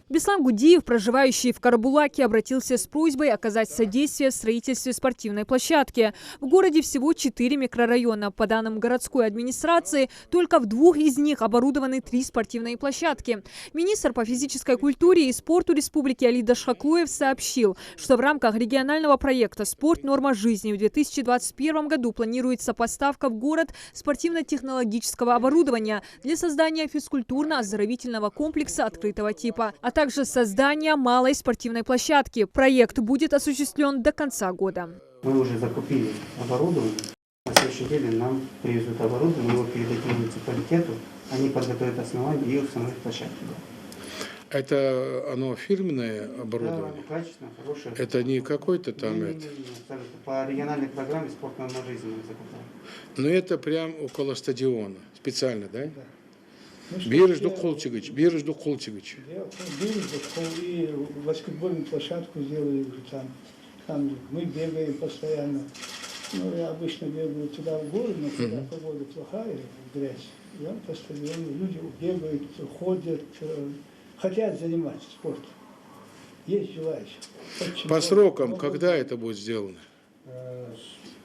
Беслан Гудиев, проживающий в Карабулаке, обратился с просьбой оказать содействие в строительстве спортивной площадки. В городе всего 4 микрорайона. По данным городской администрации, только в 2 из них оборудованы 3 спортивные площадки. Министр по физической культуре и спорту республики Алида Шаклоев сообщил, что в рамках регионального проекта «Спорт. Норма жизни» в 2021 году планируется поставка в город спортивно-технологического оборудования для создания физкультурно-оздоровительного комплекса открытого типа, а также создания малой спортивной площадки. Проект будет осуществлен до конца года. Мы уже закупили оборудование. На следующей неделе нам привезут оборудование, мы его передадим муниципалитету, они подготовят основание и установят площадку. Это оно фирменное оборудование? Да, качественное, хорошее. Это не какой-то там... Не, по региональной программе «Спорт. Норма жизни» мы закупаем. Но это прям около стадиона, специально, да? Да. Бережду Холчигач. Бережду и баскетбольную площадку сделали уже там. Там мы бегаем постоянно. Ну, я обычно бегаю туда в горы, но когда погода плохая, грязь, я по стадиону, люди бегают, ходят, хотят заниматься спортом. Есть желающие. По срокам, когда это будет сделано?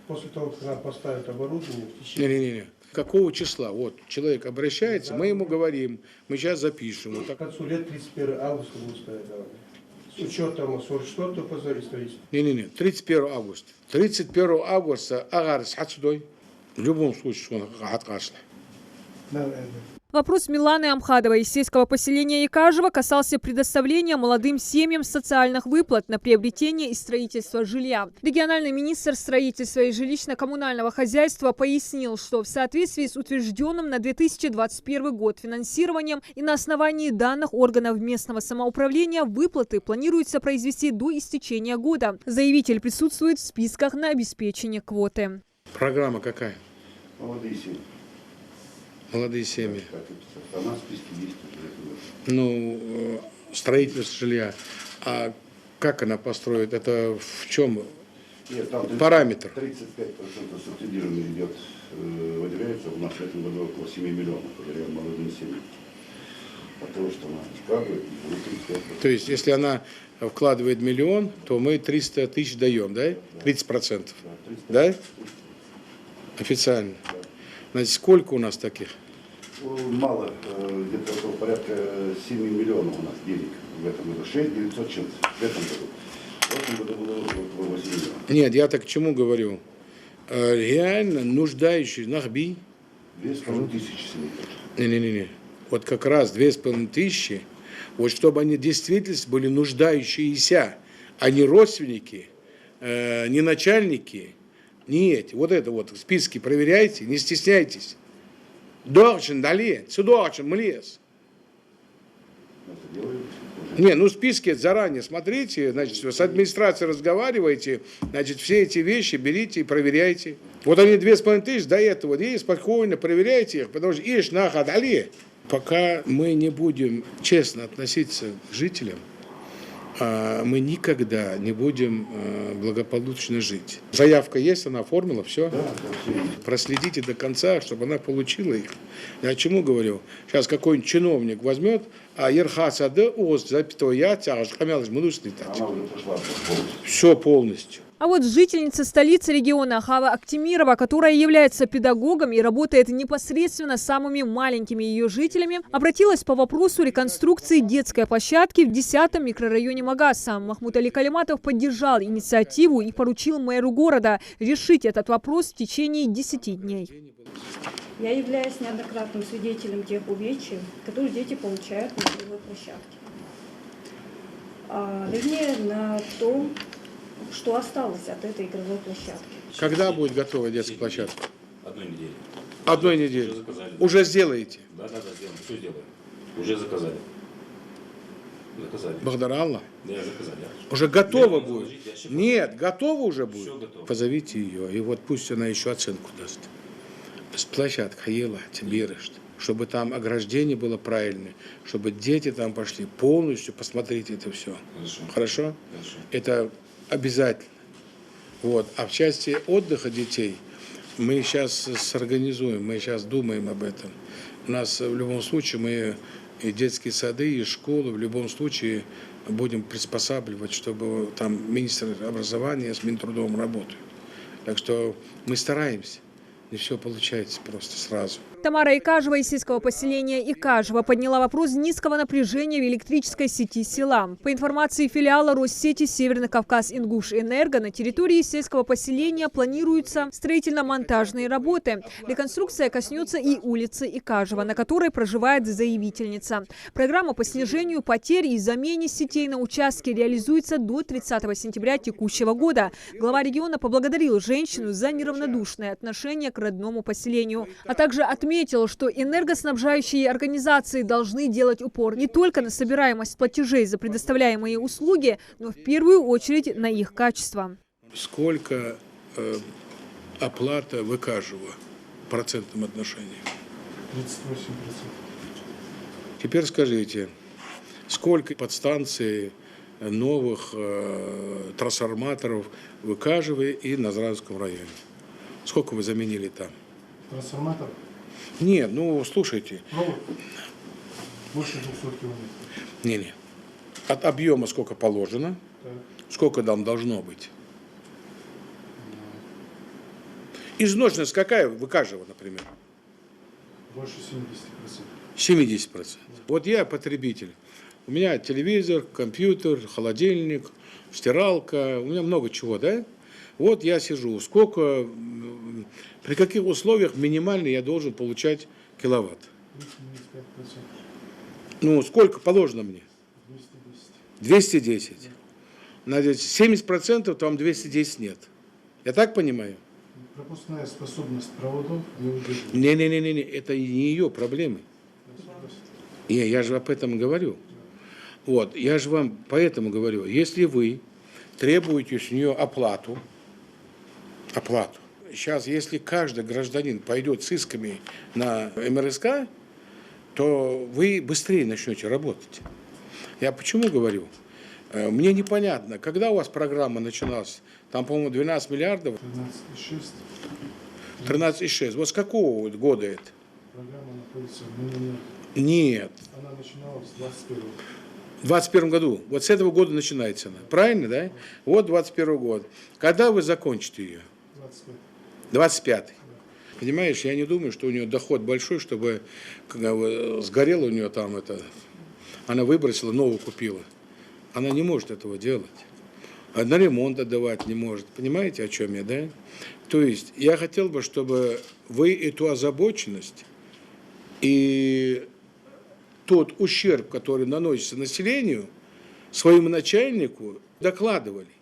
После того, как нам поставят оборудование, в течение... Не-не-не. Какого числа? Вот человек обращается, мы ему говорим, мы сейчас запишем. Вот К так. концу лет 31 августа будут ставить оборудование. С учетом 44-го позора строительства. Не-не-не, 31 августа. 31 августа агарс отсюда. В любом случае, он откашля. Вопрос Миланы Амхадовой из сельского поселения Якажево касался предоставления молодым семьям социальных выплат на приобретение и строительство жилья. Региональный министр строительства и жилищно-коммунального хозяйства пояснил, что в соответствии с утвержденным на 2021 год финансированием и на основании данных органов местного самоуправления выплаты планируется произвести до истечения года. Заявитель присутствует в списках на обеспечение квоты. Программа какая? Молодые семьи. Молодые семьи. У нас в списке есть уже. Ну, строительство жилья. А как она построит? Это в чем Нет, там параметр? 35% субсидирования идет, выделяется у нас в этом году около 7 миллионов, выделяем молодым семьям. От того, что она вкладывает, 35%. То есть, если она вкладывает 1 миллион, то мы 300 тысяч даем, да? 30%. Да? Официально. Значит, сколько у нас таких? Мало, где-то около порядка 7 миллионов у нас денег в этом году. 6 900 чем в этом году. В этом году было около 8 миллионов. Нет, я так к чему говорю? Реально нуждающие нахби. 2500 семей. Не-не-не. Вот как раз 2500, вот чтобы они действительно были нуждающиеся, а не родственники, не начальники. Нет, вот это вот списки проверяйте, не стесняйтесь. Должен дали, судочен млес. Не, ну списки заранее смотрите, значит, с администрацией разговаривайте, значит, все эти вещи берите и проверяйте. Вот они 2500 до этого, и спокойно проверяйте их, потому что ишь нахад дали. Пока мы не будем честно относиться к жителям, мы никогда не будем благополучно жить. Заявка есть, она оформила, все. Да, Проследите до конца, чтобы она получила их. Я о чему говорю? Сейчас какой-нибудь чиновник возьмет, а ерхасады оз запятого я тяжь, хамялыш мудус летать. она уже пошла полностью. Все полностью. А вот жительница столицы региона Хава Актимирова, которая является педагогом и работает непосредственно с самыми маленькими ее жителями, обратилась по вопросу реконструкции детской площадки в 10-м микрорайоне Магаса. Махмуд Али Калиматов поддержал инициативу и поручил мэру города решить этот вопрос в течение 10 дней. Я являюсь неоднократным свидетелем тех увечий, которые дети получают на игровой площадке. Вернее, на том, что осталось от этой игровой площадки. Когда будет готова детская площадка? Одной недели. Одной недели. Уже заказали. Уже сделаете? Да, сделаем. Все сделаем. Уже заказали. Заказали. Благодаря Аллах. Да, заказали. Уже готово Время будет? заложить, ящик. Нет, готово уже будет. Все готово. Позовите ее, и вот пусть она еще оценку даст. С площадка ела, тебе чтобы там ограждение было правильное, чтобы дети там пошли полностью, посмотрите это все. Хорошо. Хорошо? Хорошо. Это обязательно. Вот. А в части отдыха детей мы сейчас сорганизуем, мы сейчас думаем об этом. У нас в любом случае мы и детские сады, и школы в любом случае будем приспосабливать, чтобы там министр образования с Минтрудом работают. Так что мы стараемся. Не все получается просто сразу. Тамара Икажева из сельского поселения Икажева подняла вопрос низкого напряжения в электрической сети села. По информации филиала Россети Северный Кавказ-Ингуш-Энерго, на территории сельского поселения планируются строительно-монтажные работы. Реконструкция коснется и улицы Икажева, на которой проживает заявительница. Программа по снижению потерь и замене сетей на участке реализуется до 30 сентября текущего года. Глава региона поблагодарил женщину за неравнодушное отношение к родному поселению, а также отметил, что энергоснабжающие организации должны делать упор не только на собираемость платежей за предоставляемые услуги, но в первую очередь на их качество. Сколько оплата в Икажево в процентном отношении? 38%. Теперь скажите, сколько подстанций новых трансформаторов в Икажеве и Назранском районе? Сколько вы заменили там? Трансформатор? Нет, ну слушайте. Ну, больше 200 километров. Не. От объема сколько положено, Так. сколько там должно быть. Изношенность какая в Икажево, например? Больше 70%. 70%. Вот я потребитель. У меня телевизор, компьютер, холодильник, стиралка, у меня много чего, да? Вот я сижу. Сколько, при каких условиях минимально я должен получать киловатт? 35%. Ну, сколько положено мне? 210. 210. На 70% там 210 нет. Я так понимаю? Пропускная способность проводов не удерживает. Не, это не ее проблемы. Я же об этом говорю. Вот, я же вам поэтому говорю, если вы требуете с нее оплату, сейчас, если каждый гражданин пойдет с исками на МРСК, то вы быстрее начнете работать. Я почему говорю? Мне непонятно, когда у вас программа начиналась, там, по-моему, 12 миллиардов? 13,6. 13,6. Вот с какого года это? Программа находится в минимуме. Нет. Она начиналась с 21-го. В 21 году. Вот с этого года начинается она. Правильно, да? Вот 21 год. Когда вы закончите ее? 25. 25-й. Понимаешь, я не думаю, что у нее доход большой, чтобы сгорело у нее там это. Она выбросила, новую купила. Она не может этого делать. На ремонт отдавать не может. Понимаете, о чем я, да? То есть я хотел бы, чтобы вы эту озабоченность и тот ущерб, который наносится населению, своему начальнику докладывали,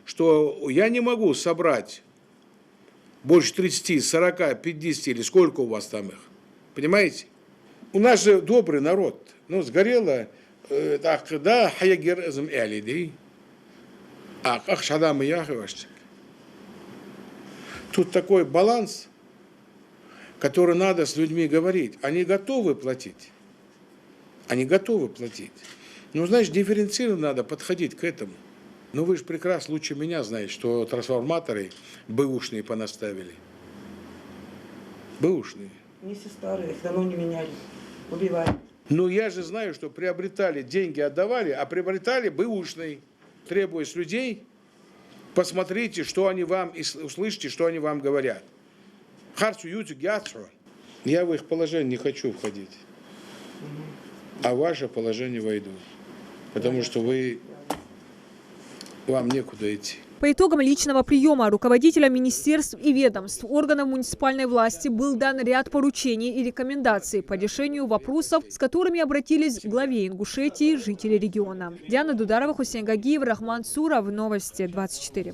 что я не могу собрать больше 30, 40, 50 или сколько у вас там их. Понимаете? У нас же добрый народ. Ну, сгорело, да, хаягерзм элиди. Тут такой баланс, который надо с людьми говорить. Они готовы платить. Ну, значит, дифференцированно надо подходить к этому. Ну, вы же прекрасно лучше меня знаете, что трансформаторы бэушные понаставили. Бэушные. Если старые, их давно не меняли. Убивали. Ну, я же знаю, что приобретали, деньги отдавали, а приобретали бэушные. Требуя с людей, посмотрите, что они вам, и услышите, что они вам говорят. Я в их положение не хочу входить. А в ваше положение войду. Потому что вам некуда идти. По итогам личного приема руководителям министерств и ведомств, органов муниципальной власти был дан ряд поручений и рекомендаций по решению вопросов, с которыми обратились к главе Ингушетии жители региона. Диана Дударова, Хусейн Гагиев, Рахман Суров. Новости 24.